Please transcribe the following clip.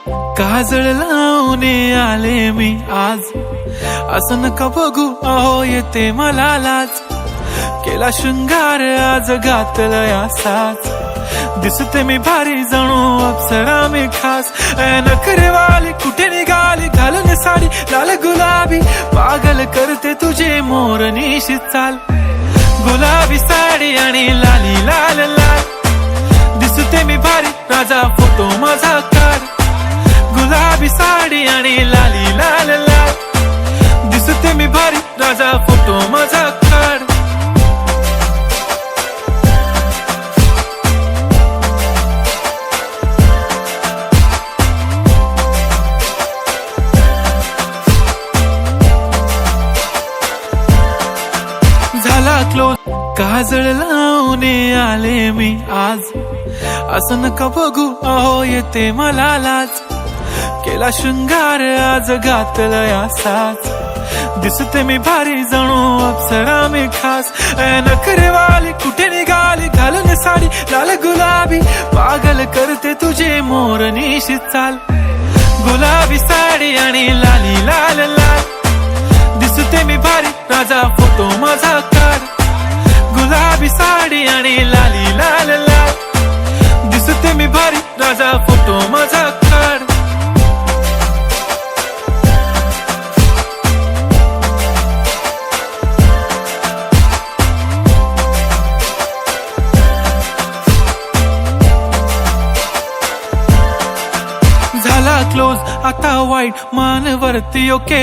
काजळ लावून आले मी आज, असं नका बघू अहो येते मला लाज. केला शृंगार आज घातला असाच, दिसते मी भारी जणू अप्सरा मी खास. नखरेवाली कुठे निघाली घालून साडी लाल गुलाबी, पागल करते तुझे मोरनीशी चाल. गुलाबी साडी आणि लाली लाल लाल, दिसते मी भारी राजा फोटो माझा काढ. गुलाबी साडी आणि लाली लाल लाल, दिसते मी भारी राजा फोटो माझा काढ. झाला क्लोज, काजळ लावून आले मी आज, असं नका बघू अहो येते मला लाज. केला शृंगार आज घातला असाच, दिसते मी भारी जणू अप्सरा मी खास. नखरेवाली कुठे निघाली घालून साडी लाल गुलाबी, पागल करते तुझे मोरनीशी चाल. गुलाबी साडी आणि लाली लाल लाल, दिसते मी भारी राजा फोटो माझा काढ. गुलाबी साडी आणि लाली लाल लाल, दिसते मी भारी राजा फोटो माझा काढ. झाला क्लोज आता वाईट मान वरती ओके.